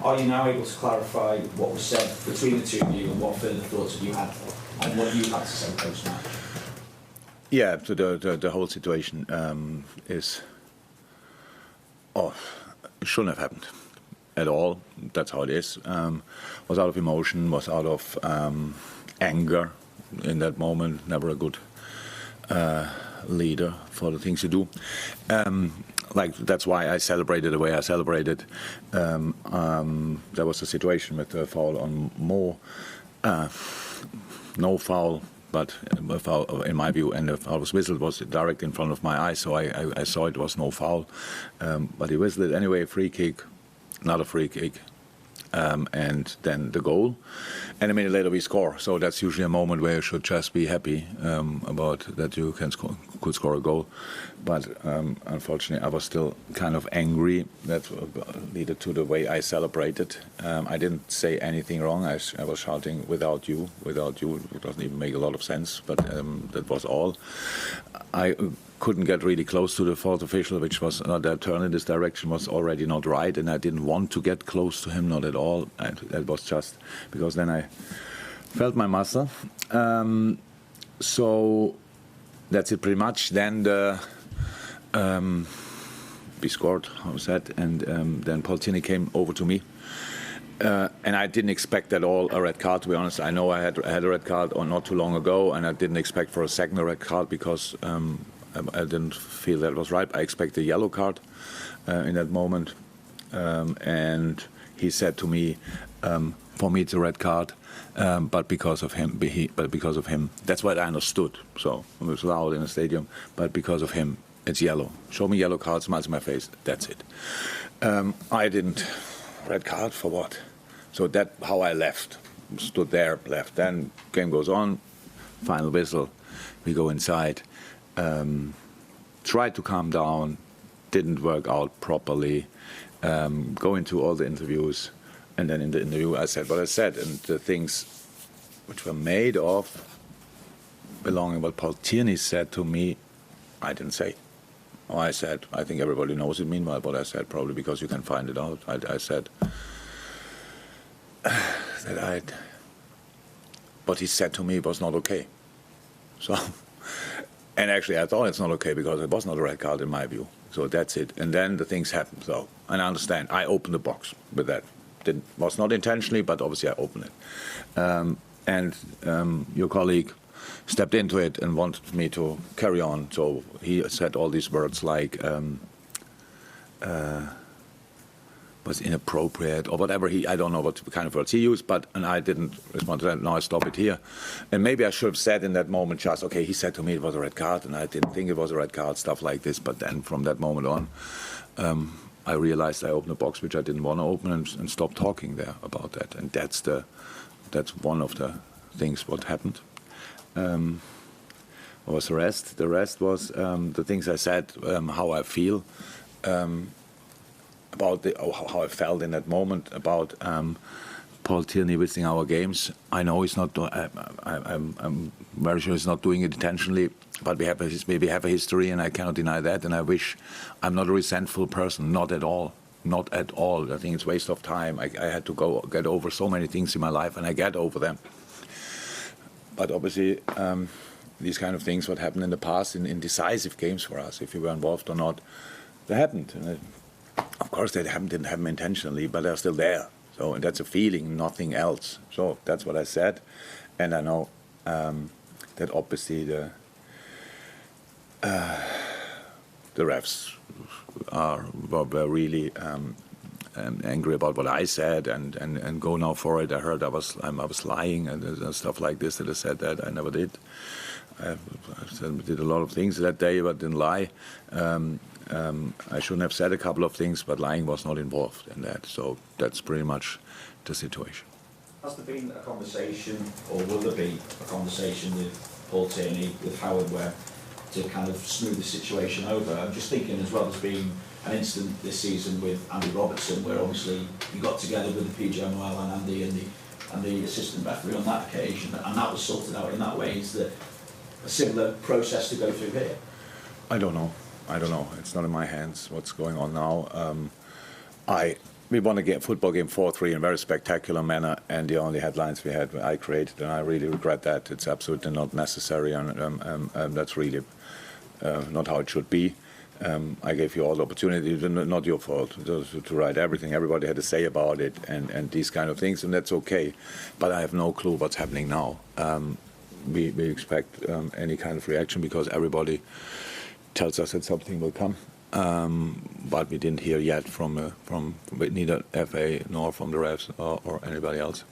Are you now able to clarify what was said between the two of you and what further thoughts have you had on what you had to say post-match? Yeah, so the whole situation is... it shouldn't have happened at all. That's how it is. Was out of emotion, was out of anger in that moment. Never a good leader for the things you do. That's why I celebrated the way I celebrated. There was a situation with the foul on Mo. No foul, but a foul in my view, and the foul was whistled, was direct in front of my eyes, so I saw it was no foul. But he whistled it anyway, free kick, not a free kick. And then the goal, and a minute later we score. So that's usually a moment where you should just be happy about that you could score a goal. But unfortunately, I was still kind of angry. That led to the way I celebrated. I didn't say anything wrong. I was shouting without you. It doesn't even make a lot of sense. But that was all. I couldn't get really close to the fourth official, which was the turn in this direction was already not right, and I didn't want to get close to him, not at all. That was just because then I felt my muscle. So that's it pretty much. Then we scored, how was that? And then Paul Tierney came over to me. And I didn't expect at all a red card, to be honest. I know I had a red card not too long ago, and I didn't expect for a second a red card because I didn't feel that was right. I expected a yellow card in that moment. And he said to me, for me it's a red card, but because of him, that's what I understood. So it was loud in the stadium, but because of him, it's yellow. Show me yellow card, smiles in my face, that's it. I didn't, red card for what? So that's how I left, stood there, left. Then game goes on, final whistle, we go inside. Tried to calm down, didn't work out properly, go into all the interviews, and then in the interview I said what I said, and the things which were made of belonging what Paul Tierney said to me, I didn't say. I said, I think everybody knows it meanwhile, what I said, probably because you can find it out. I said that what he said to me was not okay. So... And actually, I thought it's not okay because it was not a red card in my view. So that's it. And then the things happened. So, and I understand. I opened the box with that. Was not intentionally, but obviously I opened it. And your colleague stepped into it and wanted me to carry on. So he said all these words like was inappropriate or whatever I don't know what kind of words he used, and I didn't respond to that. Now I stop it here. And maybe I should have said in that moment just, okay, he said to me it was a red card and I didn't think it was a red card, stuff like this. But then from that moment on, I realized I opened a box which I didn't want to open and stopped talking there about that. And that's one of the things what happened. What was the rest? The rest was the things I said, how I feel, about how I felt in that moment about Paul Tierney visiting our games. I know he's not. I'm very sure he's not doing it intentionally. But we have a history, and I cannot deny that. And I wish I'm not a resentful person, not at all, not at all. I think it's a waste of time. I had to get over so many things in my life, and I get over them. But obviously, these kind of things, what happened in the past in decisive games for us, if we were involved or not, they happened. And of course, they didn't happen intentionally, but they're still there. So and that's a feeling, nothing else. So that's what I said, and I know that obviously the refs were really angry about what I said and go now for it. I heard I was lying and stuff like this. That I said that I never did. I did a lot of things that day, but didn't lie. I shouldn't have said a couple of things, but lying was not involved in that. So that's pretty much the situation. Has there been a conversation, or will there be a conversation with Paul Tierney, with Howard Webb, to kind of smooth the situation over? I'm just thinking as well, there's been an incident this season with Andy Robertson, where obviously you got together with the PGMOL and Andy and the assistant referee on that occasion, and that was sorted out in that way. Is there a similar process to go through here? I don't know. It's not in my hands what's going on now. We won a football game 4-3 in a very spectacular manner, and the only headlines we had, I created, and I really regret that. It's absolutely not necessary, and that's really not how it should be. I gave you all the opportunity, not your fault, to write everything. Everybody had to say about it, and these kind of things, and that's okay. But I have no clue what's happening now. We expect any kind of reaction because everybody tells us that something will come. But we didn't hear yet from neither FA nor from the refs or anybody else.